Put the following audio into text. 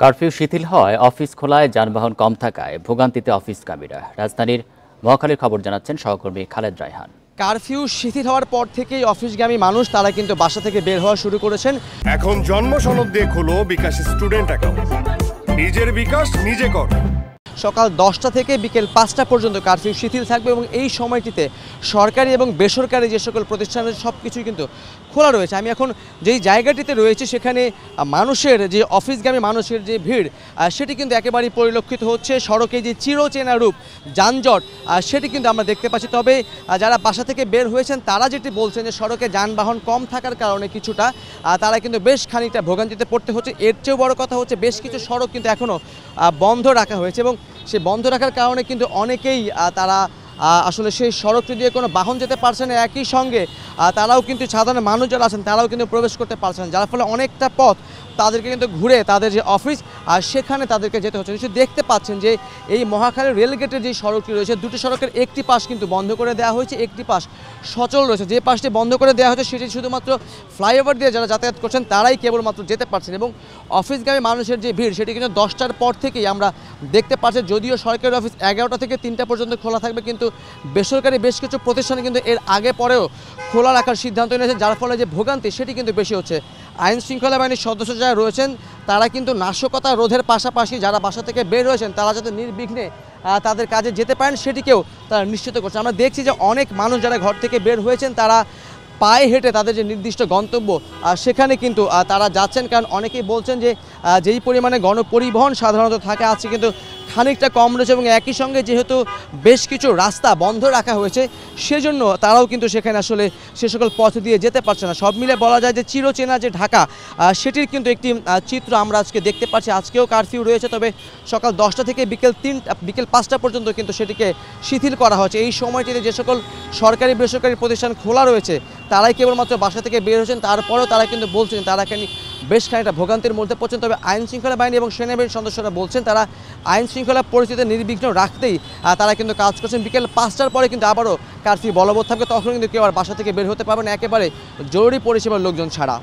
Curfew শিথিল হওয়ায় office খোলায় যানবাহন কম থাকায় ভোগান্তিতে অফিসগামীরা। রাজধানীর মহাখালীর খবর জানাচ্ছেন সহকর্মী খালেদ রায়হান। কারফিউ শিথিল হওয়ার পর থেকেই অফিসগামী মানুষ তারা কিন্তু বাসা থেকে বের হওয়া শুরু করেছেন। এখন জন্ম সনদ দিয়ে খোলো বিকাশ স্টুডেন্ট অ্যাকাউন্ট, নিজের বিকাশ নিজে কর। সকাল 10টা থেকে বিকেল 5টা পর্যন্ত কারফিউ শিথিল থাকবে এবং এই সময়টিতে সরকারি এবং বেসরকারি যে সকল প্রতিষ্ঠানের সব কিছুই কিন্তু খোলা রয়েছে। আমি এখন যেই জায়গাটিতে রয়েছে সেখানে মানুষের যে অফিসগামী মানুষের যে ভিড় সেটি কিন্তু একেবারেই পরিলক্ষিত হচ্ছে। সড়কে যে চিরচেনা রূপ যানজট সেটি কিন্তু আমরা দেখতে পাচ্ছি। তবে যারা বাসা থেকে বের হয়েছেন তারা যেটি বলছেন যে সড়কে যানবাহন কম থাকার কারণে কিছুটা তারা কিন্তু বেশ খানিকটা ভোগান্তিতে পড়তে হচ্ছে। এর চেয়েও বড় কথা হচ্ছে বেশ কিছু সড়ক কিন্তু এখনও বন্ধ রাখা হয়েছে এবং সে বন্ধ রাখার কারণে কিন্তু অনেকেই তারা আসলে সেই সড়কটি দিয়ে কোনো বাহন যেতে পারছে না। একই সঙ্গে তারাও কিন্তু সাধারণ মানুষ যারা আছেন তারাও কিন্তু প্রবেশ করতে পারছেন, যার ফলে অনেকটা পথ তাদেরকে কিন্তু ঘুরে তাদের যে অফিস আর সেখানে তাদেরকে যেতে হচ্ছে। নিশ্চয়ই দেখতে পাচ্ছেন যে এই মহাখালী রেলগেটের যে সড়কটি রয়েছে দুটি সড়কের একটি পাশ কিন্তু বন্ধ করে দেওয়া হয়েছে, একটি পাশ সচল রয়েছে। যে পাশটি বন্ধ করে দেওয়া হয়েছে সেটি শুধুমাত্র ফ্লাইওভার দিয়ে যারা যাতায়াত করছেন তারাই কেবলমাত্র যেতে পারছেন এবং অফিসগামী মানুষের যে ভিড় সেটি কিন্তু 10টার পর থেকেই আমরা দেখতে পাচ্ছি। যদিও সরকারি অফিস 11টা থেকে 3টা পর্যন্ত খোলা থাকবে, কিন্তু বেসরকারি বেশ কিছু প্রতিষ্ঠানে কিন্তু এর আগে পরেও খোলা রাখার সিদ্ধান্ত নিয়েছে, যার ফলে যে ভোগান্তি সেটি কিন্তু বেশি হচ্ছে। আইন শৃঙ্খলা বাহিনীর সদস্য যারা রয়েছেন তারা কিন্তু নাশকতা রোধের পাশাপাশি যারা বাসা থেকে বের হয়েছেন তারা যাতে নির্বিঘ্নে তাদের কাজে যেতে পারেন সেটিকেও তারা নিশ্চিত করছে। আমরা দেখছি যে অনেক মানুষ যারা ঘর থেকে বের হয়েছেন তারা পায়ে হেঁটে তাদের যে নির্দিষ্ট গন্তব্য সেখানে কিন্তু তারা যাচ্ছেন, কারণ অনেকেই বলছেন যে যেই পরিমাণে গণপরিবহন সাধারণত থাকে আজকে কিন্তু খানিকটা কম রয়েছে এবং একই সঙ্গে যেহেতু বেশ কিছু রাস্তা বন্ধ রাখা হয়েছে সেজন্য তারাও কিন্তু সেখানে আসলে সে সকল পথ দিয়ে যেতে পারছে না। সব মিলে বলা যায় যে চিরচেনা যে ঢাকা সেটির কিন্তু একটি চিত্র আমরা আজকে দেখতে পাচ্ছি। আজকেও কারফিউ রয়েছে, তবে সকাল 10টা থেকে বিকেল 5টা পর্যন্ত কিন্তু সেটিকে শিথিল করা হয়েছে। এই সময়টিতে যে সকল সরকারি বেসরকারি প্রতিষ্ঠান খোলা রয়েছে তারাই কেবলমাত্র বাসা থেকে বের হয়েছেন, তারপরেও তারা কিন্তু বলছেন তারা বেশ খানিকটা ভোগান্তির মধ্যে পড়ছেন। তবে আইন শৃঙ্খলা বাহিনী এবং সেনাবাহিনীর সদস্যরা বলছেন তারা আইন শৃঙ্খলা পরিস্থিতি নির্বিঘ্ন রাখতেই তারা কিন্তু কাজ করছেন। বিকেল 5টার পরে কিন্তু আবারও কারফিউ বলবৎ থাকবে, তখন কিন্তু কেউ আর বাসা থেকে বের হতে পারবে না, একেবারে জরুরি পরিষেবার লোকজন ছাড়া।